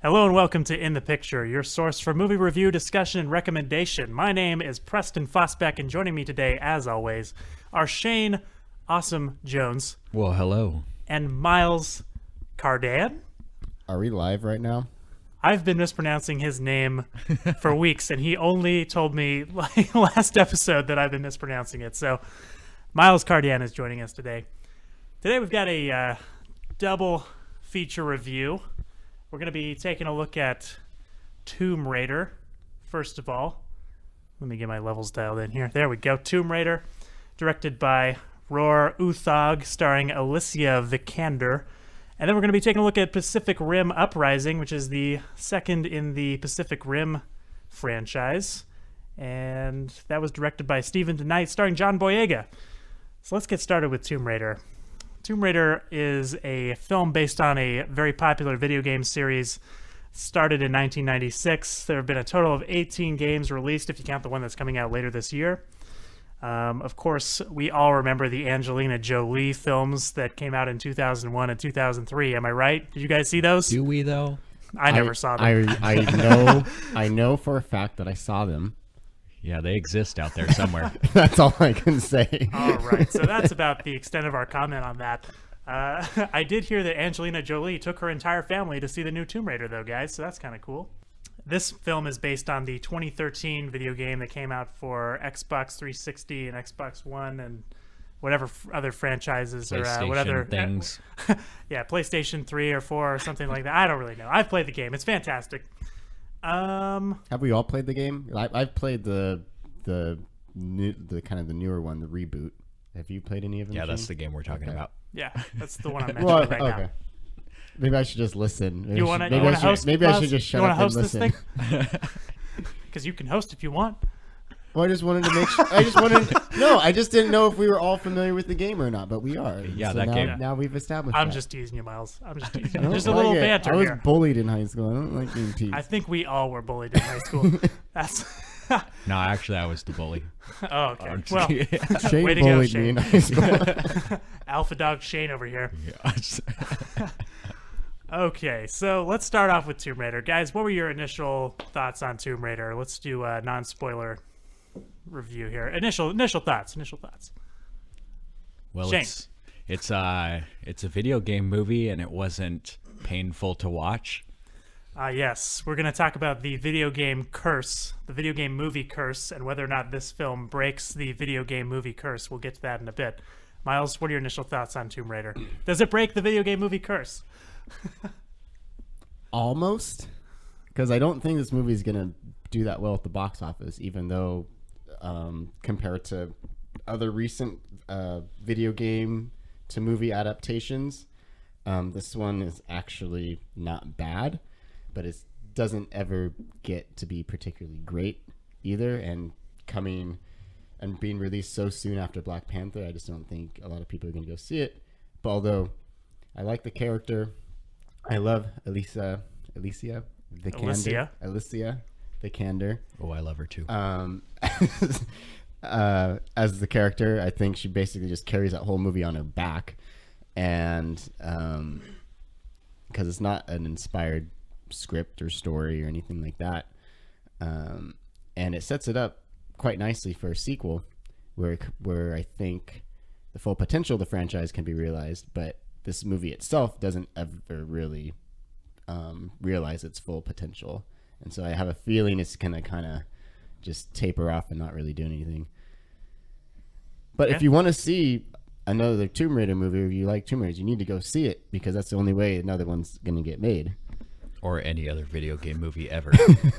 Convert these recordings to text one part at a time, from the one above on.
Hello and welcome to In the Picture, your source for movie review, discussion, and recommendation. My name is Preston Fossbeck, and joining me today, as always, are Shane Awesome Jones. Well, hello. And Miles Cardan. Are we live right now? I've been mispronouncing his name for weeks, and he only told me last episode that I've been mispronouncing it. So Miles Cardan is joining us today. Today we've got a double feature review. We're going to be taking a look at Tomb Raider, first of all. Let me get my levels dialed in here. There we go. Tomb Raider, directed by Roar Uthag, starring Alicia Vikander. And then we're going to be taking a look at Pacific Rim Uprising, which is the second in the Pacific Rim franchise. And that was directed by Stephen DeKnight, starring John Boyega. So let's get started with Tomb Raider. Tomb Raider is a film based on a very popular video game series started in 1996. There have been a total of 18 games released, if you count the one that's coming out later this year. Of course, we all remember the Angelina Jolie films that came out in 2001 and 2003. Am I right? Did you guys see those? Do we, though? I never saw them. I know for a fact that I saw them. Yeah, they exist out there somewhere. That's all I can say. All right, so that's about the extent of our comment on that. I did hear that Angelina Jolie took her entire family to see the new Tomb Raider, though, guys, so that's kind of cool. This film is based on the 2013 video game that came out for Xbox 360 and Xbox One and whatever other franchises or whatever things. Yeah, PlayStation 3 or 4 or something like that. I don't really know. I've played the game. It's fantastic. Have we all played the game? I've played the kind of the newer one, the reboot. Have you played any of them? Yeah, that's the game we're talking about. Yeah, that's the one I'm mentioning right now. Maybe I should just listen. Maybe I should just shut up and listen. Because you can host if you want. Well, I just wanted to make sure. I just didn't know if we were all familiar with the game or not, but we are. Yeah, so that game. Now we've established I'm that. just teasing you, Miles. I'm just teasing you. Just a little banter I was here. bullied in high school. I don't like being teased. I think we all were bullied in high school. That's... No, actually, I was the bully. Oh, okay. Well, Shane way to bullied go, me Shane. in high school. Alpha dog Shane over here. Yeah. Okay, so let's start off with Tomb Raider. Guys, what were your initial thoughts on Tomb Raider? Let's do a non-spoiler review here. Initial thoughts. Well, Shane. it's a video game movie, and it wasn't painful to watch. Yes, we're going to talk about the video game curse, the video game movie curse, and whether or not this film breaks the video game movie curse. We'll get to that in a bit. Miles, what are your initial thoughts on Tomb Raider? Does it break the video game movie curse? Almost, because I don't think this movie is going to do that well at the box office, even though compared to other recent video game to movie adaptations, this one is actually not bad, but it doesn't ever get to be particularly great either. And coming and being released so soon after Black Panther, I just don't think a lot of people are going to go see it. But although I like the character, I love Alicia Vikander. Oh, I love her too. As the character, I think she basically just carries that whole movie on her back, and because it's not an inspired script or story or anything like that, and it sets it up quite nicely for a sequel, where I think the full potential of the franchise can be realized, but this movie itself doesn't ever really realize its full potential. And so I have a feeling it's going to kind of just taper off and not really do anything. But if you want to see another Tomb Raider movie, or you like Tomb Raiders, you need to go see it, because that's the only way another one's going to get made. Or any other video game movie ever.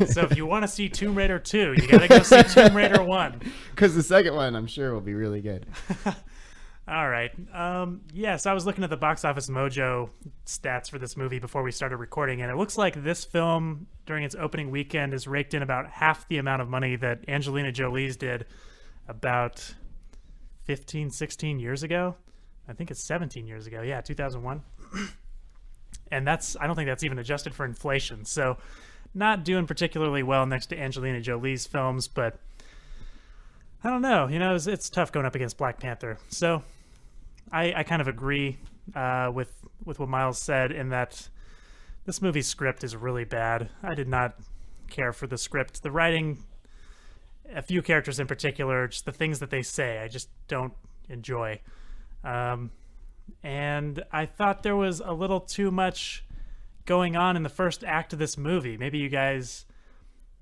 So if you want to see Tomb Raider 2, you got to go see Tomb Raider 1. Because the second one, I'm sure, will be really good. All right. Yes, I was looking at the Box Office Mojo stats for this movie before we started recording, and it looks like this film, during its opening weekend, has raked in about half the amount of money that Angelina Jolie's did about 15, 16 years ago. I think it's 17 years ago. Yeah, 2001. And I don't think that's even adjusted for inflation. So not doing particularly well next to Angelina Jolie's films, but I don't know. It's tough going up against Black Panther. So I kind of agree with what Miles said, in that this movie's script is really bad. I did not care for the script. The writing, a few characters in particular, just the things that they say, I just don't enjoy. And I thought there was a little too much going on in the first act of this movie. Maybe you guys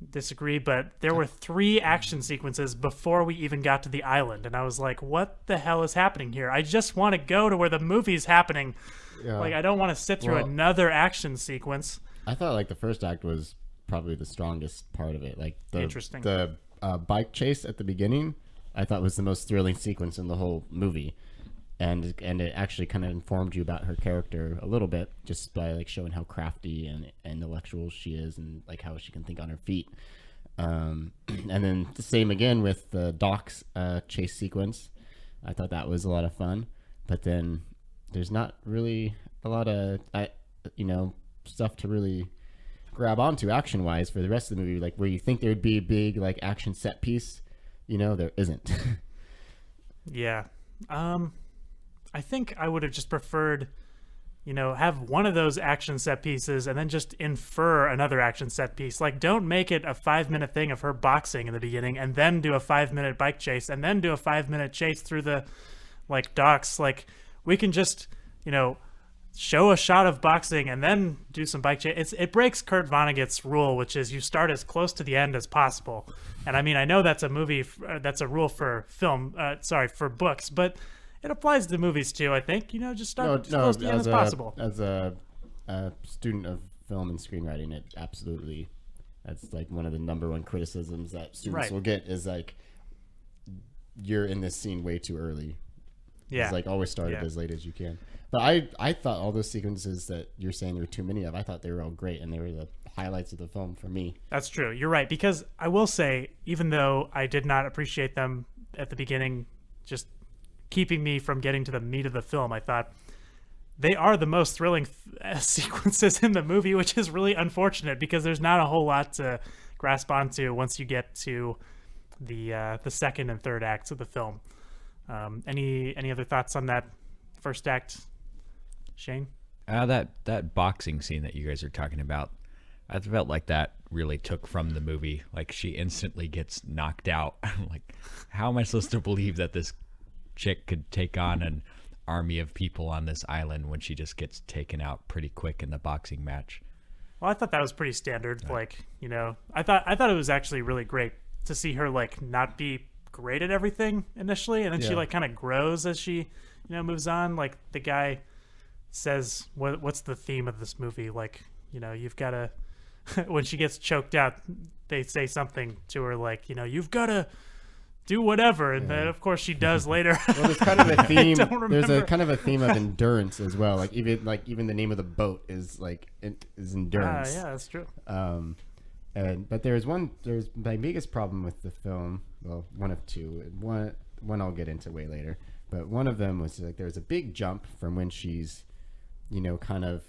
disagree, but there were 3 action sequences before we even got to the island, and I was like, what the hell is happening here? I just want to go to where the movie's happening. Yeah. Like, I don't want to sit through another action sequence. I thought like the first act was probably the strongest part of it. Like Interesting. The bike chase at the beginning, I thought was the most thrilling sequence in the whole movie, and it actually kind of informed you about her character a little bit just by like showing how crafty and intellectual she is and like how she can think on her feet. And then the same again with the docks chase sequence. I thought that was a lot of fun, but then there's not really a lot of stuff to really grab onto action wise for the rest of the movie, like where you think there would be a big like action set piece, there isn't. Yeah. I think I would have just preferred, have one of those action set pieces and then just infer another action set piece. Like, don't make it a 5-minute thing of her boxing in the beginning and then do a 5-minute bike chase and then do a 5-minute chase through the like docks. Like, we can just, show a shot of boxing and then do some bike chase. It breaks Kurt Vonnegut's rule, which is you start as close to the end as possible. And I mean, I know that's a rule for film, for books, but it applies to movies too, I think. Just start as close to the end as possible. As a student of film and screenwriting, that's like one of the number one criticisms that students will get is like, you're in this scene way too early. Yeah. It's like always start it as late as you can. But I thought all those sequences that you're saying there were too many of, I thought they were all great and they were the highlights of the film for me. That's true. You're right. Because I will say, even though I did not appreciate them at the beginning, just keeping me from getting to the meat of the film, I thought they are the most thrilling sequences in the movie, which is really unfortunate because there's not a whole lot to grasp onto once you get to the second and third acts of the film. Any other thoughts on that first act, Shane? That boxing scene that you guys are talking about, I felt like that really took from the movie. Like, she instantly gets knocked out. Like, how am I supposed to believe that this chick could take on an army of people on this island when she just gets taken out pretty quick in the boxing match? Well, I thought that was pretty standard. Like, I thought it was actually really great to see her like not be great at everything initially, and then she like kind of grows as she moves on. Like, the guy says, what's the theme of this movie? Like, you've got to when she gets choked out, they say something to her like, you've got to do whatever, and then of course she does later. Well, there's kind of a theme. There's a kind of a theme of endurance as well. Like even the name of the boat is endurance. Yeah, that's true. But there's my biggest problem with the film. Well, one of two. One I'll get into way later. But one of them was like there's a big jump from when she's, kind of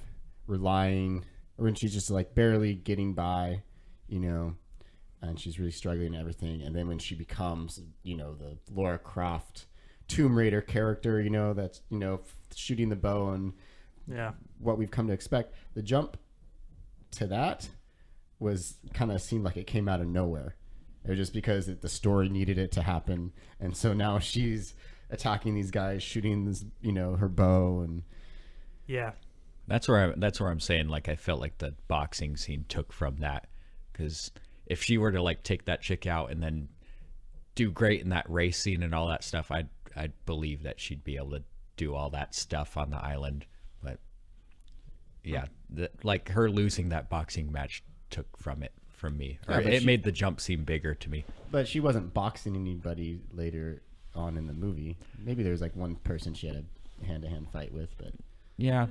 relying, or when she's just like barely getting by, and she's really struggling and everything. And then when she becomes, the Lara Croft Tomb Raider character, that's, shooting the bow and what we've come to expect. The jump to that was kind of seemed like it came out of nowhere. It was just because the story needed it to happen. And so now she's attacking these guys, shooting this, her bow. And yeah, that's where I'm saying, like, I felt like the boxing scene took from that, because if she were to like take that chick out and then do great in that race scene and all that stuff, I'd believe that she'd be able to do all that stuff on the island. But yeah, like her losing that boxing match took from me. Or it made the jump seem bigger to me. But she wasn't boxing anybody later on in the movie. Maybe there was like one person she had a hand-to-hand fight with, but yeah.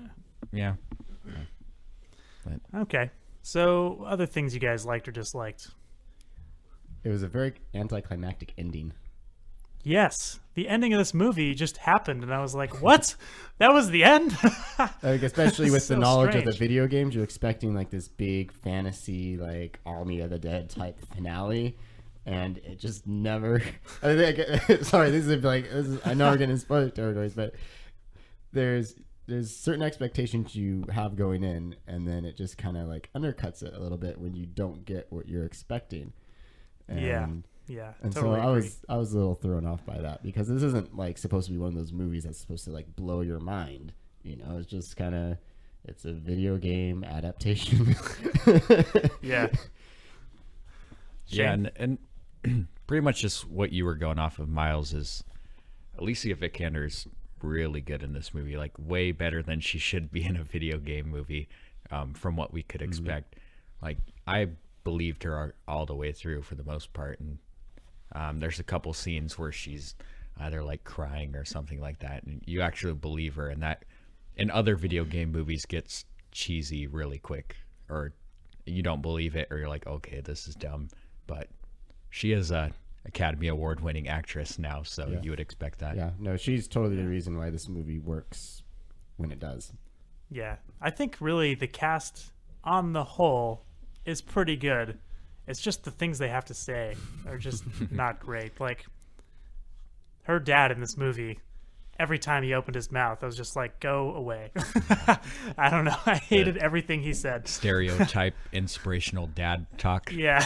But. Okay. So, other things you guys liked or disliked? It was a very anticlimactic ending. Yes. The ending of this movie just happened, and I was like, what? That was the end? Like, especially with the knowledge strange. of the video games, you're expecting like this big fantasy, like Army of the Dead type finale, and it just never... Sorry, I know we're getting spoiler territories, but there's certain expectations you have going in, and then it just kind of like undercuts it a little bit when you don't get what you're expecting. And, Yeah. And Totally so agree. I was a little thrown off by that, because this isn't like supposed to be one of those movies that's supposed to like blow your mind. You know, it's just kind of, it's a video game adaptation. Yeah. Yeah, Shane? and pretty much just what you were going off of, Miles, is Alicia Vikander's really good in this movie, like way better than she should be in a video game movie, from what we could expect. Like, I believed her all the way through for the most part, and there's a couple scenes where she's either like crying or something like that, and you actually believe her, and that in other video game movies gets cheesy really quick, or you don't believe it, or you're like, okay, this is dumb. But she is a Academy Award winning actress now, so Yeah. you would expect that. Yeah, no, she's totally the reason why this movie works when it does. Yeah. I think really the cast on the whole is pretty good. It's just the things they have to say are just not great. Like, her dad in this movie, every time he opened his mouth, I was just like, go away. I don't know. I hated everything he said. Stereotype inspirational dad talk. Yeah.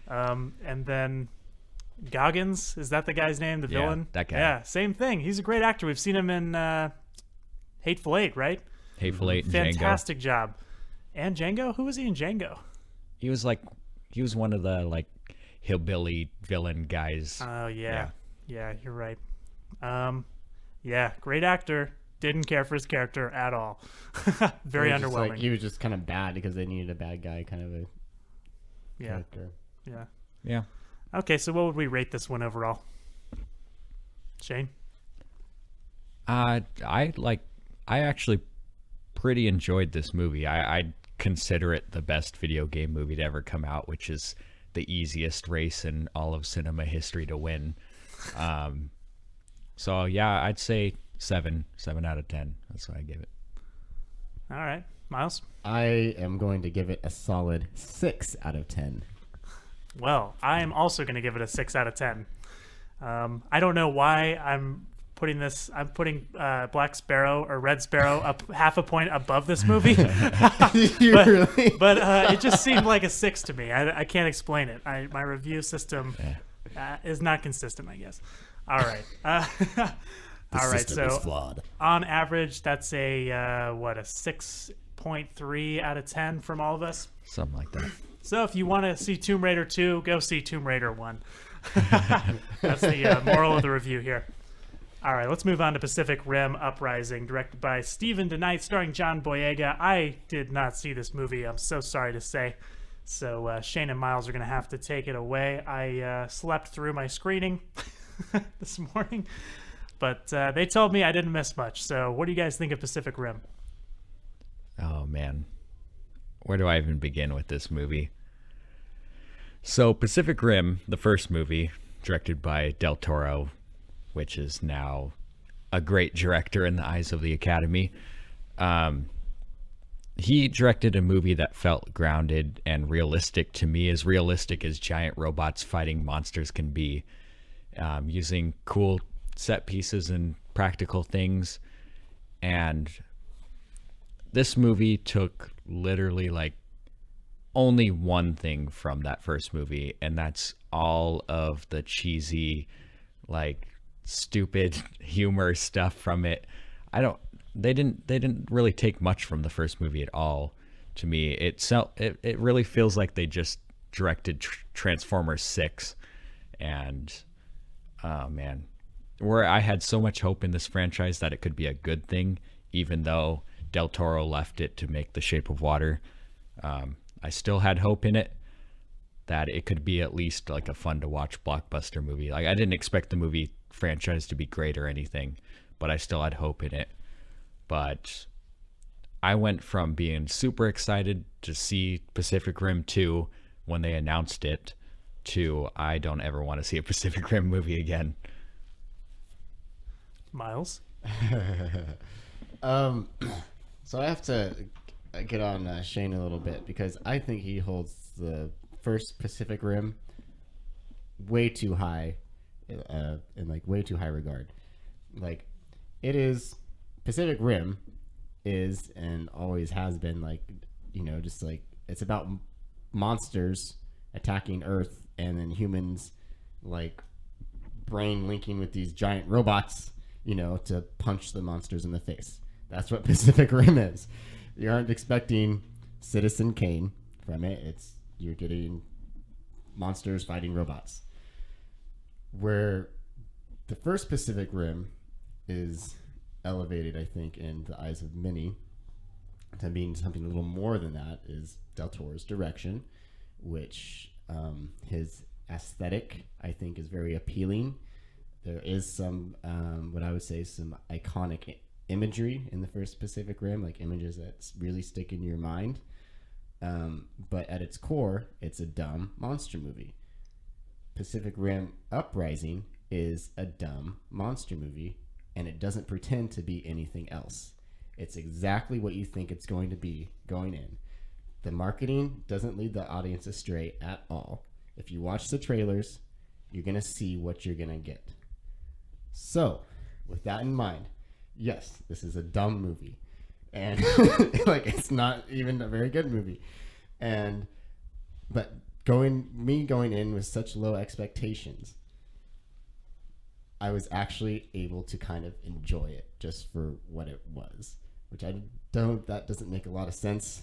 And then Goggins, is that the guy's name? The Yeah, villain? that guy. Yeah, same thing. He's a great actor. We've seen him in Hateful Eight, right? Hateful Eight and Django. Fantastic job. And Django? Who was he in Django? He was one of the like hillbilly villain guys. Oh, yeah. Yeah, you're right. Yeah, great actor. Didn't care for his character at all. Very It was just underwhelming. like, he was just kind of bad because they needed a bad guy kind of a Yeah, character. yeah. Yeah. Okay, so what would we rate this one overall? Shane? I actually pretty enjoyed this movie. I consider it the best video game movie to ever come out, which is the easiest race in all of cinema history to win. So yeah, I'd say 7 out of 10. That's what I give it. All right. Miles? I am going to give it a solid 6 out of 10. Well, I am also going to give it a 6 out of 10. I don't know why I'm putting Black Sparrow or Red Sparrow up half a point above this movie. Really? But it just seemed like a 6 to me. I can't explain it. My review system is not consistent, I guess. All right. All right. So flawed. on average, that's a 6.3 out of 10 from all of us. Something like that. So if you want to see Tomb Raider 2, go see Tomb Raider 1. That's the moral of the review here. All right, let's move on to Pacific Rim Uprising, directed by Steven DeKnight, starring John Boyega. I did not see this movie, I'm so sorry to say. So Shane and Miles are going to have to take it away. I slept through my screening this morning, but they told me I didn't miss much. So what do you guys think of Pacific Rim? Oh man, where do I even begin with this movie? So Pacific Rim, the first movie, directed by Del Toro, which is now a great director in the eyes of the Academy. He directed a movie that felt grounded and realistic to me, as realistic as giant robots fighting monsters can be, using cool set pieces and practical things. And this movie took literally like only one thing from that first movie, and that's all of the cheesy, like, stupid humor stuff from it. They didn't really take much from the first movie at all. To me, it really feels like they just directed Transformers 6, and oh man, where I had so much hope in this franchise that it could be a good thing, even though Del Toro left it to make The Shape of Water. I still had hope in it that it could be at least like a fun to watch blockbuster movie. Like, I didn't expect the movie franchise to be great or anything, but I still had hope in it. But I went from being super excited to see Pacific Rim 2 when they announced it to I don't ever want to see a Pacific Rim movie again. Miles? So I have to get on Shane a little bit, because I think he holds the first Pacific Rim way too high, in like way too high regard. Like, it is Pacific Rim is and always has been like, just like it's about monsters attacking Earth and then humans like brain linking with these giant robots, to punch the monsters in the face. That's what Pacific Rim is. You aren't expecting Citizen Kane from it. You're getting monsters fighting robots. Where the first Pacific Rim is elevated, I think, in the eyes of many to being something a little more than that is Del Toro's direction, which his aesthetic, I think, is very appealing. There is some, what I would say, some iconic imagery in the first Pacific Rim, like images that really stick in your mind. But at its core, it's a dumb monster movie. Pacific Rim Uprising is a dumb monster movie, and it doesn't pretend to be anything else. It's exactly what you think it's going to be going in. The marketing doesn't lead the audience astray at all. If you watch the trailers, you're going to see what you're going to get. So, with that in mind, yes, this is a dumb movie. And like it's not even a very good movie. But going in with such low expectations, I was actually able to kind of enjoy it just for what it was, which that doesn't make a lot of sense.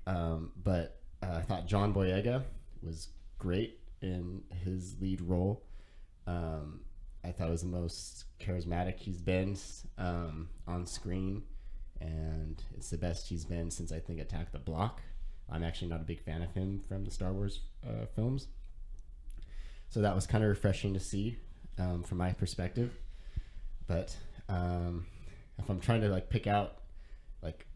But I thought John Boyega was great in his lead role. I thought it was the most charismatic he's been on screen, and it's the best he's been since I think Attack the Block. I'm actually not a big fan of him from the Star Wars films, so that was kind of refreshing to see from my perspective. But if I'm trying to like pick out like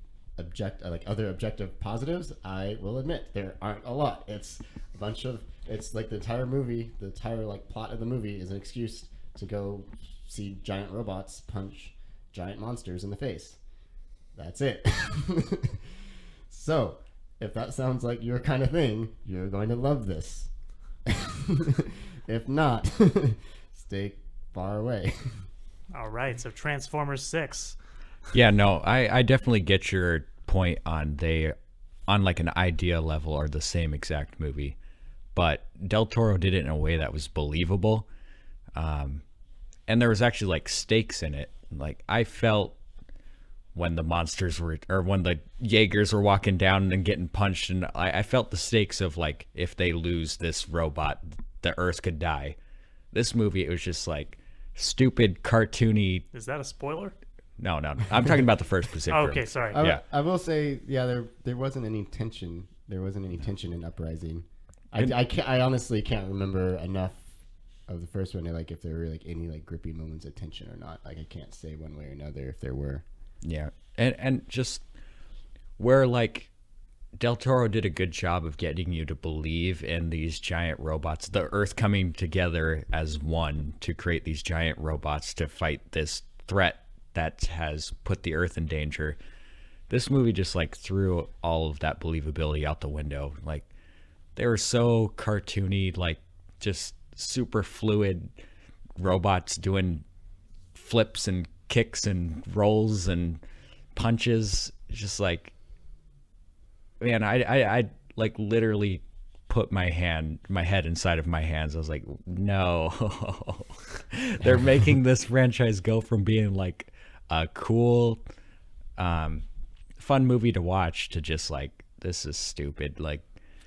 other objective positives, I will admit there aren't a lot. It's like the entire movie, the entire like plot of the movie is an excuse to go see giant robots punch giant monsters in the face. That's it. So, if that sounds like your kind of thing, you're going to love this. If not, stay far away. All right, so Transformers 6. Yeah, no, I definitely get your point on like an idea level are the same exact movie, but Del Toro did it in a way that was believable, and there was actually like stakes in it. Like I felt when the monsters were, or when the Jaegers were walking down and getting punched, and I felt the stakes of like if they lose this robot, the Earth could die. This movie, it was just like stupid, cartoony. Is that a spoiler? No. I'm talking about the first Pacific Rim. Okay, sorry. I will say, yeah, there wasn't any tension. There wasn't any tension in Uprising. I honestly can't remember enough of the first one, like if there were like any like gripping moments of tension or not. Like I can't say one way or another if there were. Yeah, and just where like Del Toro did a good job of getting you to believe in these giant robots, the Earth coming together as one to create these giant robots to fight this threat that has put the Earth in danger. This movie just like threw all of that believability out the window. Like they were so cartoony, like just super fluid robots doing flips and kicks and rolls and punches. Just like, man, I like literally put my head inside of my hands. I was like, no. They're making this franchise go from being like a cool fun movie to watch to just like, this is stupid. Like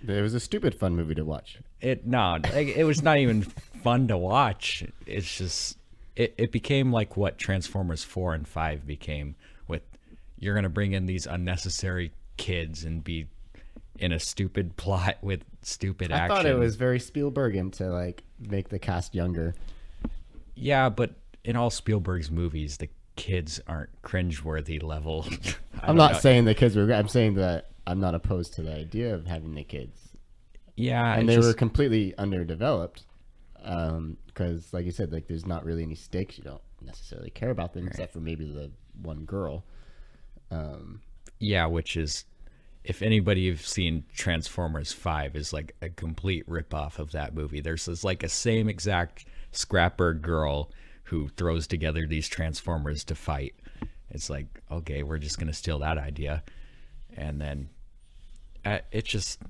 it was a stupid fun movie to watch. It was not even fun to watch. It's just it became like what Transformers 4 and 5 became, with you're gonna bring in these unnecessary kids and be in a stupid plot with stupid action. I thought it was very Spielbergian to like make the cast younger. Yeah, but in all Spielberg's movies, the kids aren't cringeworthy level. I'm not saying the kids were. I'm saying that I'm not opposed to the idea of having the kids. Yeah, and they were completely underdeveloped because, like you said, like there's not really any stakes. You don't necessarily care about them, except for maybe the one girl. Yeah, which is, if anybody you've seen Transformers 5 is like a complete ripoff of that movie. There's this like a same exact scrapper girl who throws together these Transformers to fight, It's like, okay, we're just gonna steal that idea, and then it just,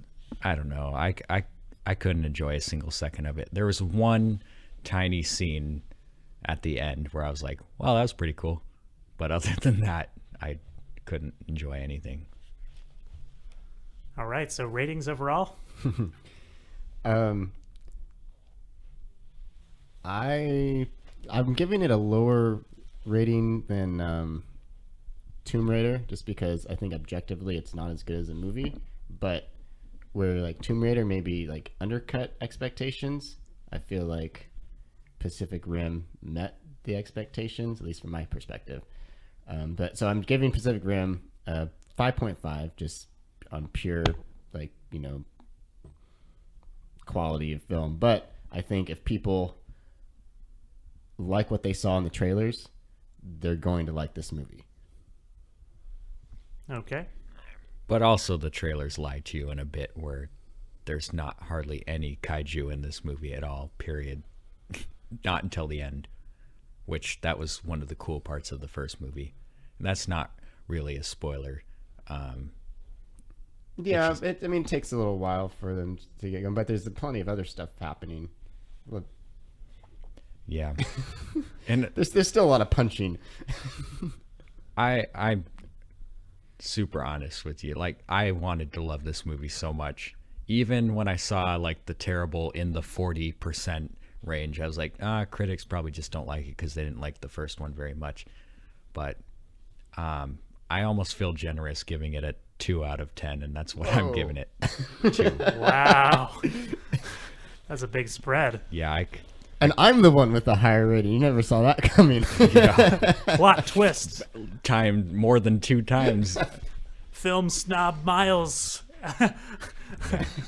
I don't know. I couldn't enjoy a single second of it. There was one tiny scene at the end where I was like, wow, that was pretty cool, but other than that, I couldn't enjoy anything. All right, so ratings overall. I'm giving it a lower rating than Tomb Raider, just because I think objectively it's not as good as a movie. But where like Tomb Raider maybe like undercut expectations, I feel like Pacific Rim met the expectations, at least from my perspective. But so I'm giving Pacific Rim 5.5 just on pure, like, you know, quality of film. But I think if people like what they saw in the trailers, they're going to like this movie. Okay. But also the trailers lie to you in a bit where there's not hardly any kaiju in this movie at all, period. Not until the end, which that was one of the cool parts of the first movie. And that's not really a spoiler. Yeah, it takes a little while for them to get going, but there's plenty of other stuff happening. Look. Yeah. And there's still a lot of punching. I'm super honest with you. Like, I wanted to love this movie so much. Even when I saw like the terrible in the 40% range, I was like, critics probably just don't like it because they didn't like the first one very much. But I almost feel generous giving it a 2 out of 10, and that's what I'm giving it. 2. Wow. That's a big spread. Yeah, and I'm the one with the higher rating. You never saw that coming. Yeah. Plot twist. Timed more than 2 times. Film snob Miles.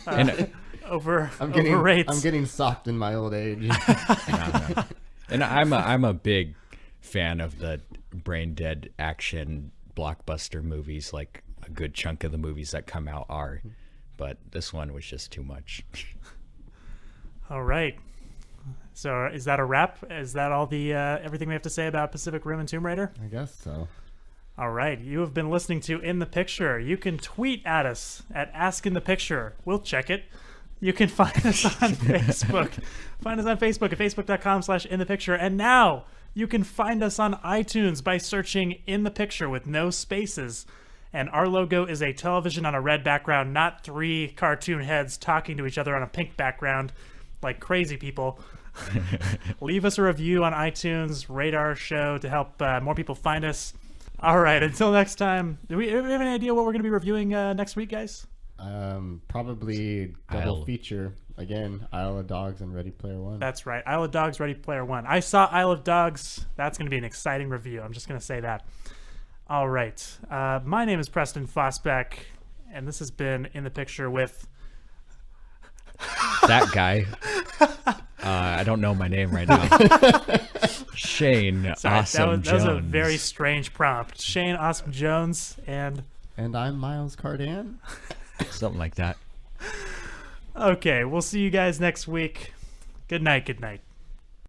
And overrates. I'm getting soft in my old age. No. And I'm a big fan of the brain dead action blockbuster movies. Like a good chunk of the movies that come out are, but this one was just too much. All right. So is that a wrap? Is that all the everything we have to say about Pacific Rim and Tomb Raider? I guess so. All right. You have been listening to In the Picture. You can tweet at us at Ask in the Picture. We'll check it. You can find us on Facebook. Find us on Facebook at facebook.com/inthepicture. And now you can find us on iTunes by searching In the Picture with no spaces. And our logo is a television on a red background, not 3 cartoon heads talking to each other on a pink background like crazy people. Leave us a review on iTunes, rate our show to help more people find us. All right, until next time. Do we have any idea what we're going to be reviewing next week, guys? Probably double feature again. Isle of Dogs and Ready Player One. That's right, Isle of Dogs, Ready Player One. I saw Isle of Dogs. That's going to be an exciting review. I'm just going to say that. All right, my name is Preston Fosbeck, and this has been In the Picture with that guy. I don't know my name right now. Shane. Sorry, Awesome that was a Jones. very strange prompt. Shane Awesome Jones and I'm Miles Cardan. Something like that. Okay, we'll see you guys next week. Good night.